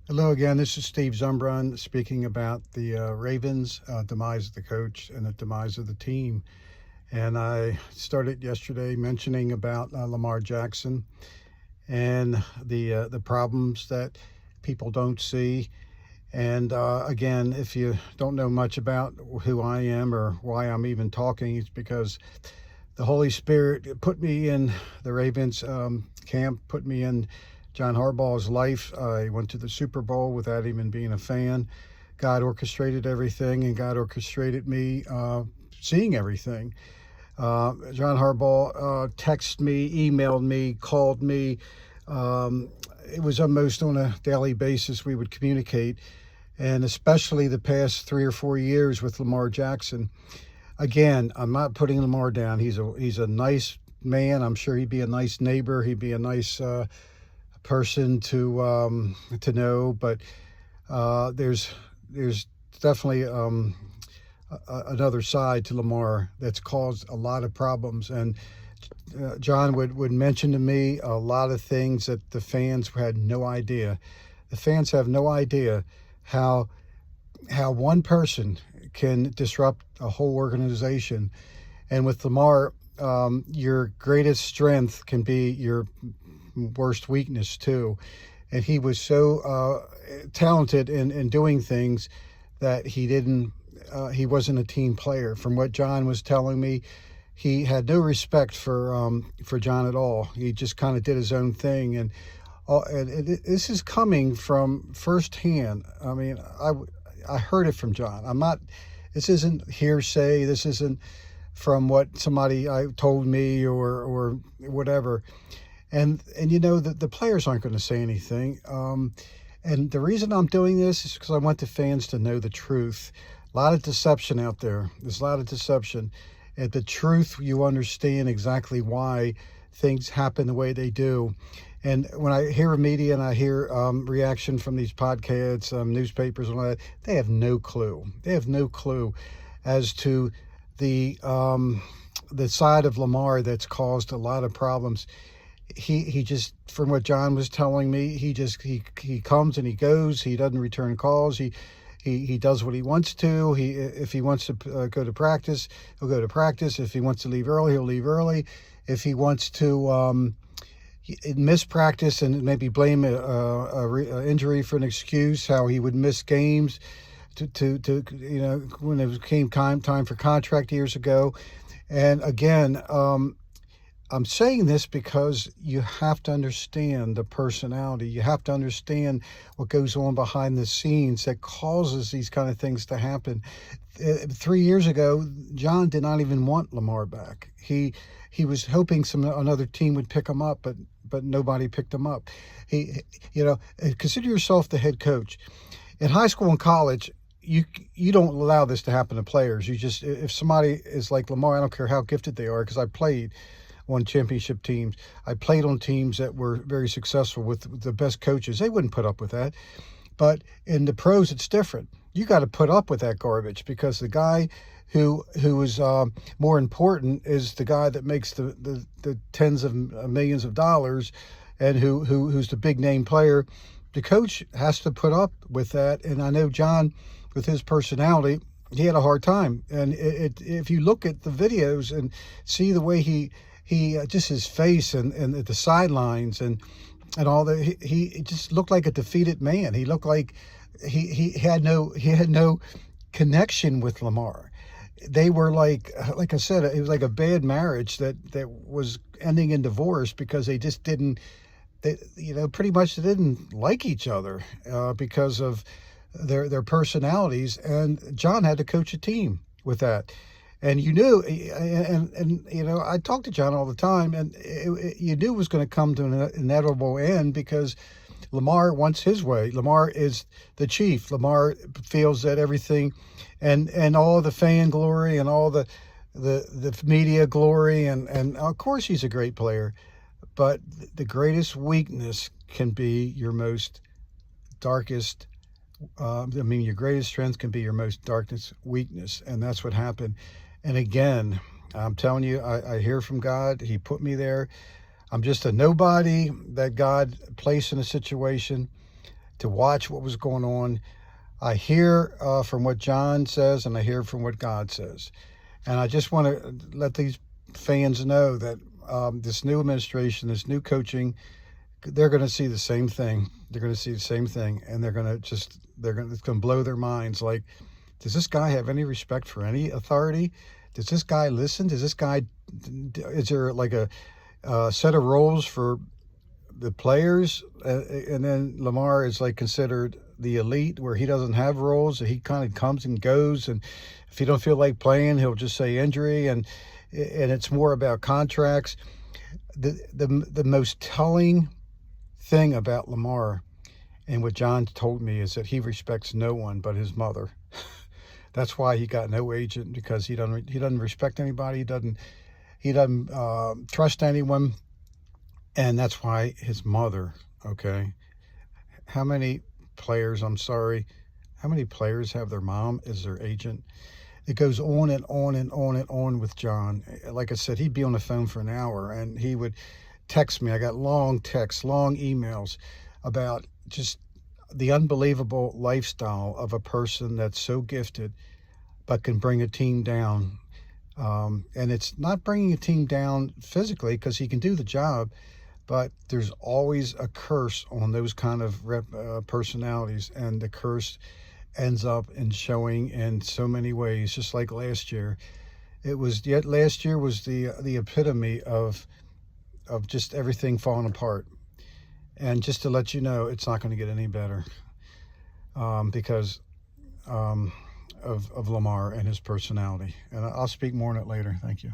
Hello again. This is Steve Zumbrun speaking about the Ravens' demise of the coach and the demise of the team. And I started yesterday mentioning about Lamar Jackson and the problems that people don't see. And again, if you don't know much about who I am or why I'm even talking, it's because the Holy Spirit put me in the Ravens camp, put me in John Harbaugh's life. I went to the Super Bowl without even being a fan. God orchestrated everything, and God orchestrated me seeing everything. John Harbaugh texted me, emailed me, called me. It was almost on a daily basis we would communicate, and especially the past 3 or 4 years with Lamar Jackson. Again, I'm not putting Lamar down. He's a nice man. I'm sure he'd be a nice neighbor. He'd be a nice person to know. But there's definitely another side to Lamar that's caused a lot of problems. And John would mention to me a lot of things that the fans had no idea. The fans have no idea how one person can disrupt a whole organization. And with Lamar, your greatest strength can be your worst weakness too. And he was so talented in doing things that he wasn't a team player. From what John was telling me, he had no respect for John at all. He just kind of did his own thing. And this is coming from firsthand. I mean, I heard it from John. This isn't hearsay. This isn't from what somebody told me or whatever. And the players aren't going to say anything. And the reason I'm doing this is because I want the fans to know the truth. A lot of deception out there. There's a lot of deception. At the truth, you understand exactly why things happen the way they do. And when I hear media and I hear reaction from these podcasts, newspapers and all that, they have no clue. They have no clue as to the side of Lamar that's caused a lot of problems. He just, from what John was telling me, he comes and he goes. He doesn't return calls. He does what he wants to. If he wants to go to practice, he'll go to practice. If he wants to leave early, he'll leave early. If he wants to miss practice and maybe blame a injury for an excuse, how he would miss games to when it came time for contract years ago. And again, I'm saying this because you have to understand the personality. You have to understand what goes on behind the scenes that causes these kind of things to happen. 3 years ago, John did not even want Lamar back. He was hoping another team would pick him up, but nobody picked him up. Consider yourself the head coach. In high school and college, you don't allow this to happen to players. If somebody is like Lamar, I don't care how gifted they are, because I played on championship teams. I played on teams that were very successful with the best coaches. They wouldn't put up with that. But in the pros, it's different. You got to put up with that garbage, because the guy who is more important is the guy that makes the tens of millions of dollars, and who's the big name player. The coach has to put up with that. And I know John, with his personality, he had a hard time. And if you look at the videos and see the way he just his face and the sidelines and all that, he just looked like a defeated man. He looked like he had no connection with Lamar. They were like I said, it was like a bad marriage that was ending in divorce, because they just didn't, pretty much they didn't like each other because of their personalities. And John had to coach a team with that. And you knew, and I talked to John all the time, and you knew it was going to come to an inevitable end, because Lamar wants his way. Lamar is the chief. Lamar feels that everything, and all the fan glory and all the media glory, and of course he's a great player, but the greatest weakness can be your most darkest. Your greatest strength can be your most darkest weakness, and that's what happened. And again, I'm telling you, I hear from God. He put me there. I'm just a nobody that God placed in a situation to watch what was going on. I hear from what John says, and I hear from what God says. And I just want to let these fans know that this new administration, this new coaching, they're going to see the same thing. They're going to see the same thing, and it's going to blow their minds. Like, does this guy have any respect for any authority? Does this guy listen? Is there like a set of rules for the players? And then Lamar is like considered the elite, where he doesn't have roles. He kind of comes and goes, and if he don't feel like playing, he'll just say injury, and it's more about contracts. The most telling thing about Lamar, and what John told me, is that he respects no one but his mother. That's why he got no agent, because he doesn't respect anybody. He doesn't trust anyone, and that's why his mother. Okay, how many players? How many players have their mom as their agent? It goes on and on and on and on with John. Like I said, he'd be on the phone for an hour, and he would text me. I got long texts, long emails about just the unbelievable lifestyle of a person that's so gifted but can bring a team down. And it's not bringing a team down physically, because he can do the job, but there's always a curse on those kind of personalities, and the curse ends up in showing in so many ways. Just like last year, last year was the epitome of just everything falling apart. And just to let you know, it's not going to get any better, because of Lamar and his personality. And I'll speak more on it later. Thank you.